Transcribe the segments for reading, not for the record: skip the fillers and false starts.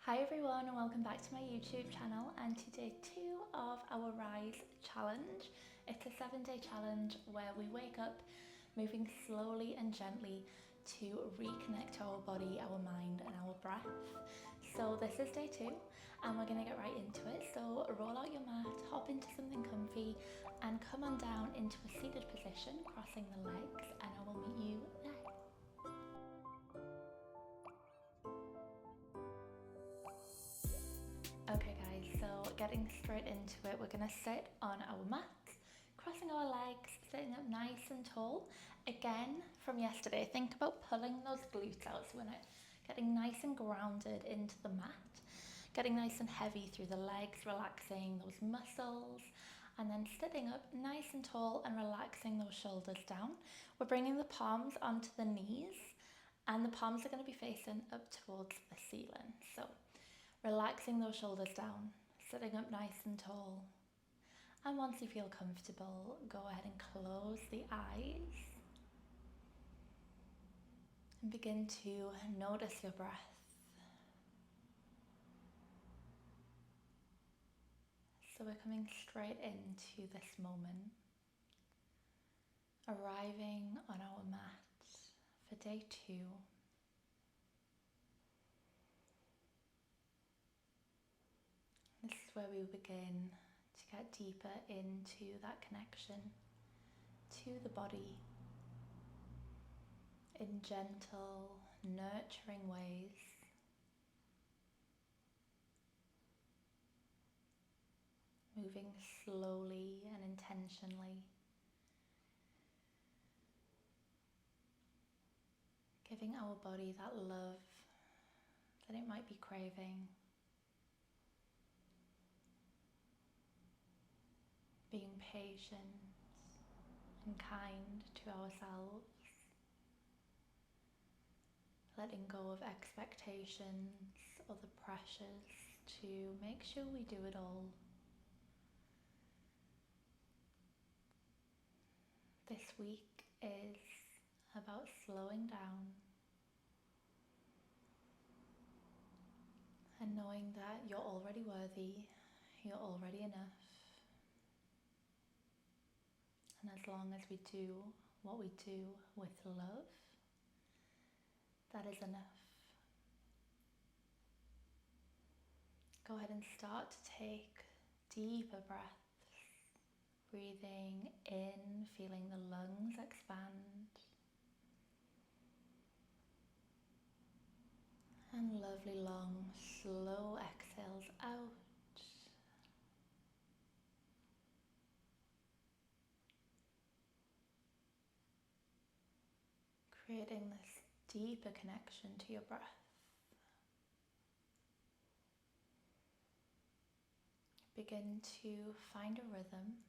Hi everyone and welcome back to my YouTube channel and to day 2 of our Rise challenge. It's a 7-day challenge where we wake up moving slowly and gently to reconnect to our body, our mind and our breath. So this is day 2 and we're going to get right into it. So roll out your mat, hop into something comfy and come on down into a seated position, crossing the legs, and I will meet you there. Okay guys, so getting straight into it, we're going to sit on our mats, crossing our legs, sitting up nice and tall. Again, from yesterday, think about pulling those glutes out so we're not getting nice and grounded into the mat, getting nice and heavy through the legs, relaxing those muscles, and then sitting up nice and tall and relaxing those shoulders down. We're bringing the palms onto the knees and the palms are going to be facing up towards the ceiling. So relaxing those shoulders down, sitting up nice and tall. And once you feel comfortable, go ahead and close the eyes. And begin to notice your breath. So we're coming straight into this moment, arriving on our mat for day 2. This is where we begin to get deeper into that connection to the body in gentle, nurturing ways. Moving slowly and intentionally. Giving our body that love that it might be craving. Being patient and kind to ourselves. Letting go of expectations or the pressures to make sure we do it all. This week is about slowing down and knowing that you're already worthy, you're already enough. And as long as we do what we do with love, that is enough. Go ahead and start to take deeper breaths. Breathing in, feeling the lungs expand. And lovely long, slow exhales out. Creating this deeper connection to your breath. Begin to find a rhythm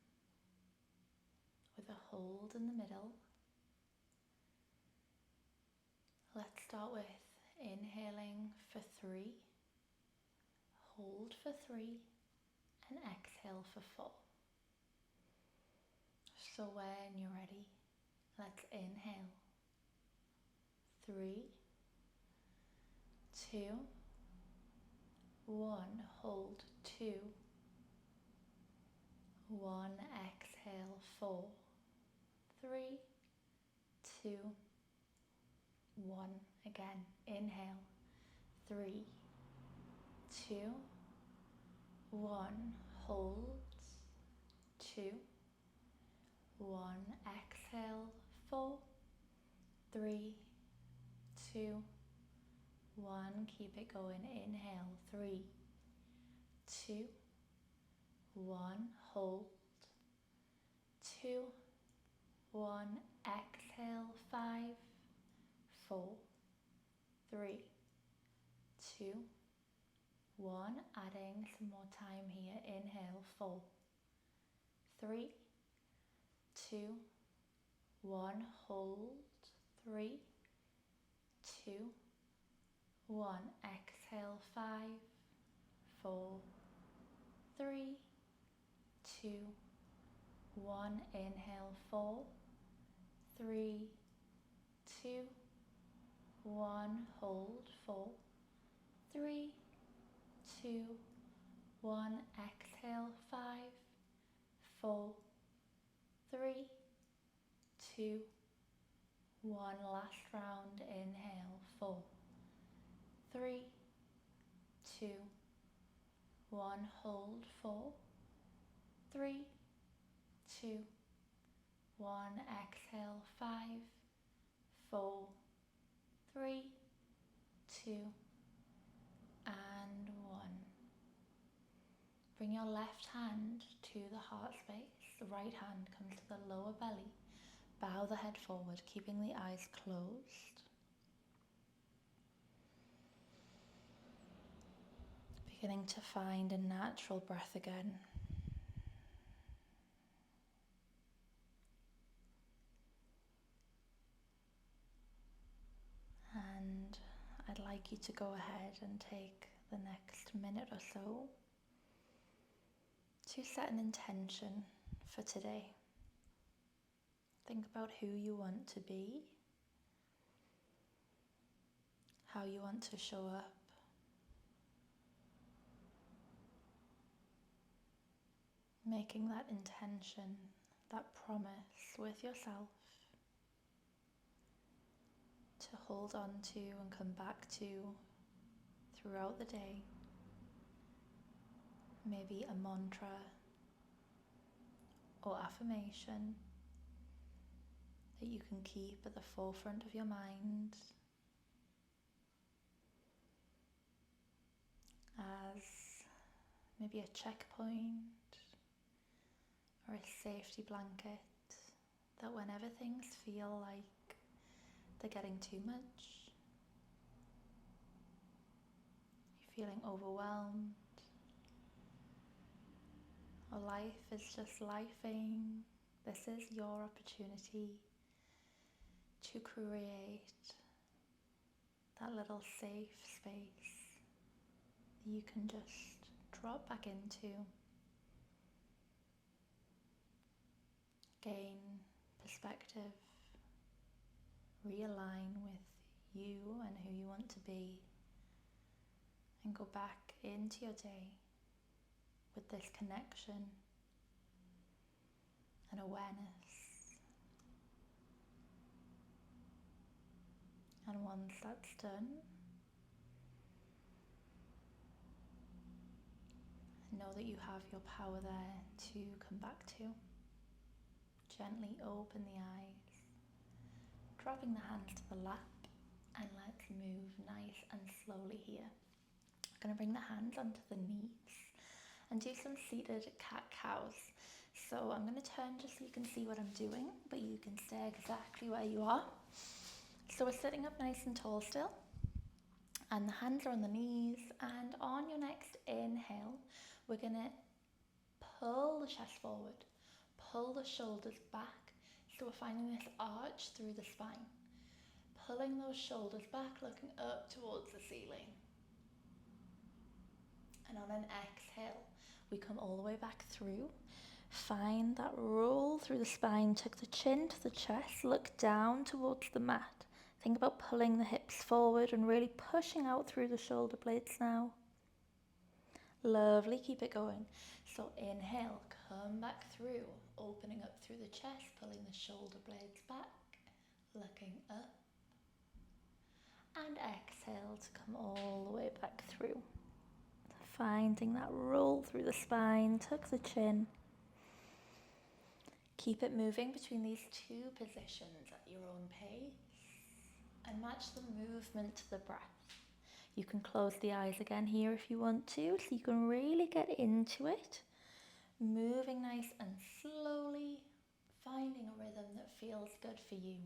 with a hold in the middle. Let's start with inhaling for 3, hold for 3, and exhale for 4. So when you're ready, let's inhale. 3, 2, 1, hold 2, 1, exhale 4, 3, 2, 1, again, inhale, 3, 2, 1, hold, 2, 1, exhale, 4, 3, 2, 1, keep it going, inhale, 3, 2, 1, hold, 2, 1, exhale, 5, 4, 3, 2, 1, adding some more time here, inhale, 4, 3, 2, 1, hold, 3, 2, 1, exhale, 5, 4, 3, 2, 1, inhale, 4, 3, 2, 1, hold, 4, 3, 2, 1. Exhale, 5, 4, 3, 2, 1. Last round. Inhale, 4, 3, 2, 1. Hold, 4, 3, 2, 1. Exhale, 5, 4, 3, 2, and 1. Bring your left hand to the heart space. The right hand comes to the lower belly. Bow the head forward, keeping the eyes closed. Beginning to find a natural breath again. And I'd like you to go ahead and take the next minute or so to set an intention for today. Think about who you want to be, how you want to show up, making that intention, that promise with yourself to hold on to and come back to throughout the day. Maybe a mantra or affirmation that you can keep at the forefront of your mind as maybe a checkpoint or a safety blanket, that whenever things feel like they're getting too much, you're feeling overwhelmed, or life is just lifing, this is your opportunity to create that little safe space that you can just drop back into, gain perspective, realign with you and who you want to be, and go back into your day with this connection and awareness. And once that's done, know that you have your power there to come back to. Gently open the eyes, dropping the hands to the lap, and let's move nice and slowly here. I'm going to bring the hands onto the knees and do some seated cat-cows. So I'm going to turn just so you can see what I'm doing, but you can stay exactly where you are. So we're sitting up nice and tall still, and the hands are on the knees, and on your next inhale, we're going to pull the chest forward, pull the shoulders back, so we're finding this arch through the spine. Pulling those shoulders back, looking up towards the ceiling. And on an exhale, we come all the way back through. Find that roll through the spine, tuck the chin to the chest, look down towards the mat. Think about pulling the hips forward and really pushing out through the shoulder blades now. Lovely, keep it going. So inhale, come back through, opening up through the chest, pulling the shoulder blades back, looking up. And exhale to come all the way back through. Finding that roll through the spine, tuck the chin. Keep it moving between these two positions at your own pace and match the movement to the breath. You can close the eyes again here if you want to, so you can really get into it. Moving nice and slowly, finding a rhythm that feels good for you.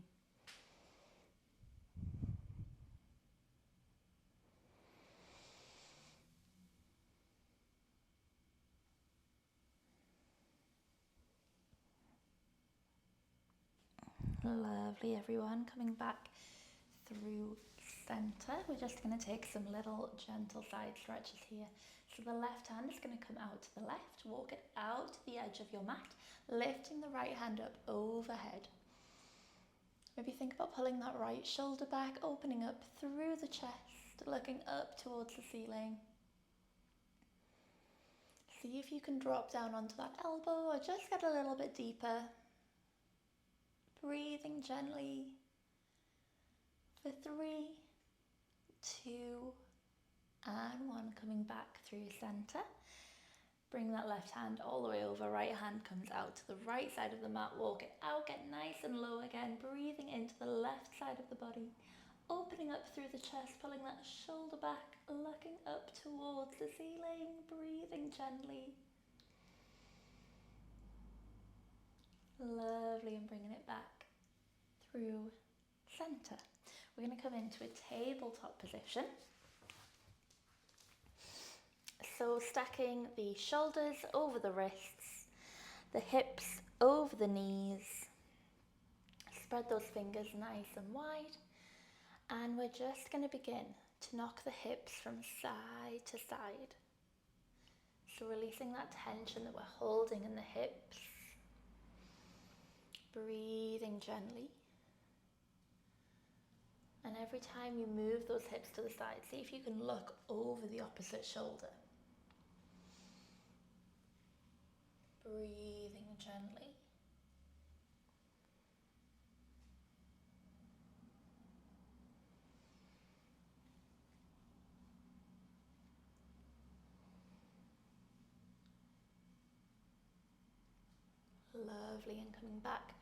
Lovely, everyone. Coming back through center, we're just going to take some little gentle side stretches here. So the left hand is going to come out to the left, walk it out to the edge of your mat, lifting the right hand up overhead. Maybe think about pulling that right shoulder back, opening up through the chest, looking up towards the ceiling. See if you can drop down onto that elbow or just get a little bit deeper. Breathing gently for 3, 2, and 1. Coming back through center. Bring that left hand all the way over, right hand comes out to the right side of the mat, walk it out, get nice and low again, breathing into the left side of the body, opening up through the chest, pulling that shoulder back, looking up towards the ceiling, breathing gently. Lovely, and bringing it back through center. We're going to come into a tabletop position. So stacking the shoulders over the wrists, the hips over the knees. Spread those fingers nice and wide. And we're just going to begin to knock the hips from side to side. So releasing that tension that we're holding in the hips. Breathing gently. And every time you move those hips to the side, see if you can look over the opposite shoulder. Breathing gently. Lovely, and coming back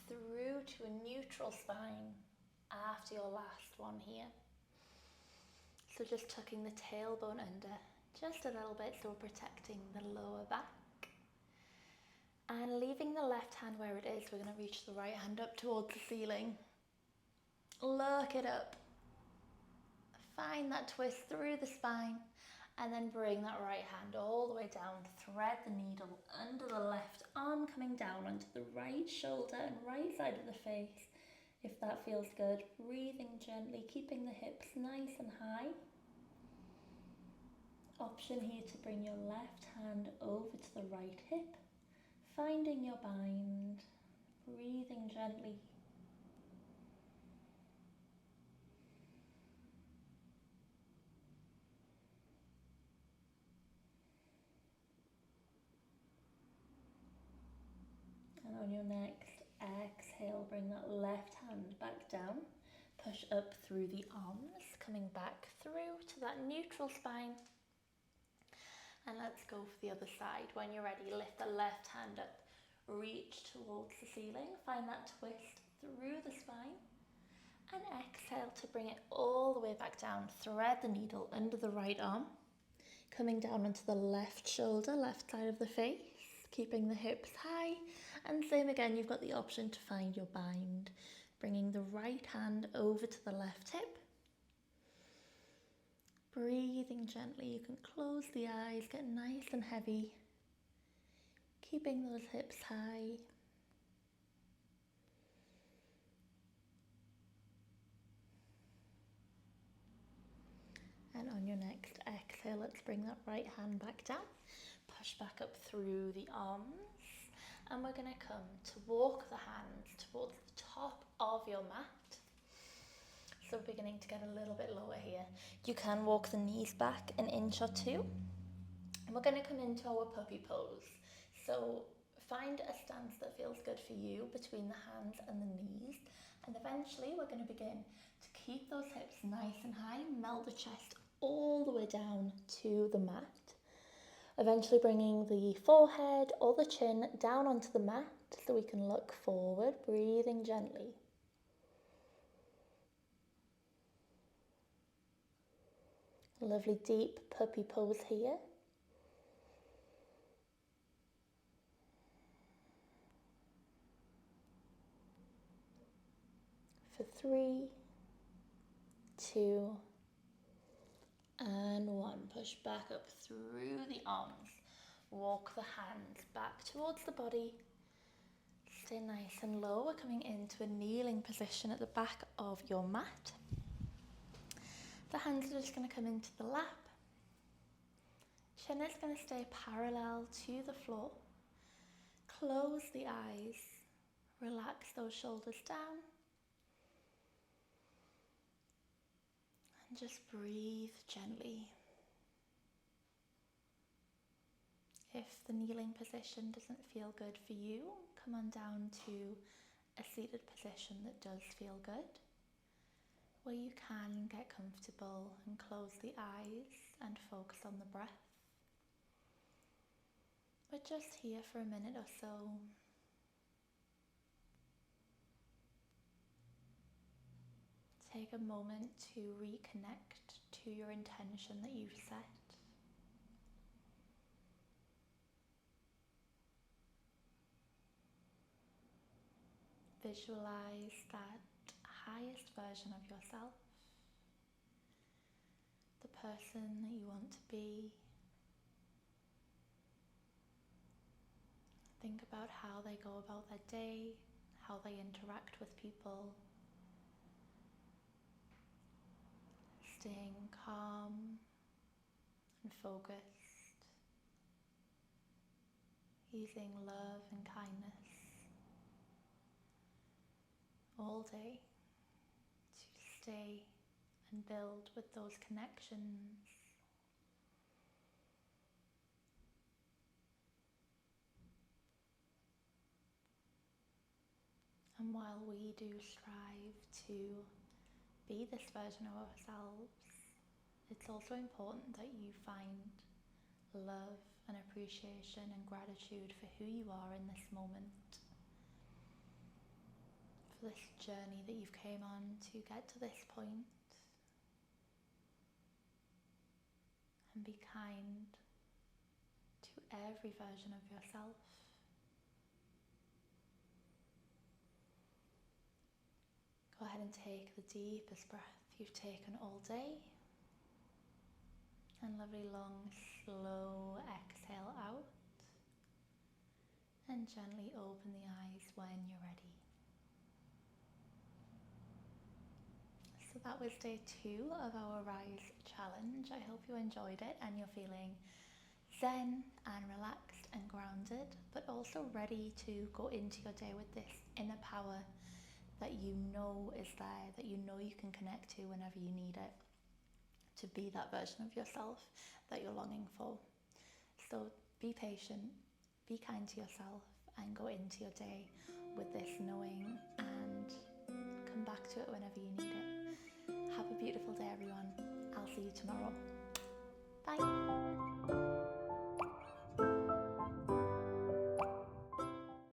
through to a neutral spine after your last one here. So just tucking the tailbone under just a little bit, so we're protecting the lower back. And leaving the left hand where it is, we're going to reach the right hand up towards the ceiling. Look it up. Find that twist through the spine. And then bring that right hand all the way down. Thread the needle under the left arm, coming down onto the right shoulder and right side of the face. If that feels good, breathing gently, keeping the hips nice and high. Option here to bring your left hand over to the right hip. Finding your bind, breathing gently. And on your next exhale, bring that left hand back down. Push up through the arms, coming back through to that neutral spine. And let's go for the other side. When you're ready, lift the left hand up, reach towards the ceiling, find that twist through the spine, and exhale to bring it all the way back down. Thread the needle under the right arm, coming down onto the left shoulder, left side of the face, keeping the hips high, and same again, you've got the option to find your bind, bringing the right hand over to the left hip. Breathing gently, you can close the eyes, get nice and heavy, keeping those hips high. And on your next exhale, let's bring that right hand back down, push back up through the arms, and we're going to come to walk the hands towards the top of your mat. So beginning to get a little bit lower here. You can walk the knees back an inch or two. And we're going to come into our puppy pose. So find a stance that feels good for you between the hands and the knees. And eventually we're going to begin to keep those hips nice and high, melt the chest all the way down to the mat. Eventually bringing the forehead or the chin down onto the mat so we can look forward, breathing gently. A lovely deep puppy pose here. For 3, 2, and 1. Push back up through the arms. Walk the hands back towards the body. Stay nice and low. We're coming into a kneeling position at the back of your mat. The hands are just going to come into the lap. Chin is going to stay parallel to the floor. Close the eyes. Relax those shoulders down. And just breathe gently. If the kneeling position doesn't feel good for you, come on down to a seated position that does feel good, where you can get comfortable and close the eyes and focus on the breath. We're just here for a minute or so. Take a moment to reconnect to your intention that you've set. Visualize that highest version of yourself, the person that you want to be. Think about how they go about their day, how they interact with people. Staying calm and focused, using love and kindness all day to stay and build with those connections. And while we do strive to be this version of ourselves, it's also important that you find love and appreciation and gratitude for who you are in this moment, for this journey that you've came on to get to this point, and be kind to every version of yourself. Go ahead and take the deepest breath you've taken all day, and lovely long slow exhale out, and gently open the eyes when you're ready. So that was day 2 of our Rise challenge. I hope you enjoyed it and you're feeling zen and relaxed and grounded, but also ready to go into your day with this inner power that you know is there, that you know you can connect to whenever you need it, to be that version of yourself that you're longing for. So be patient, be kind to yourself, and go into your day with this knowing, and come back to it whenever you need it. Have a beautiful day, everyone. I'll see you tomorrow. Bye.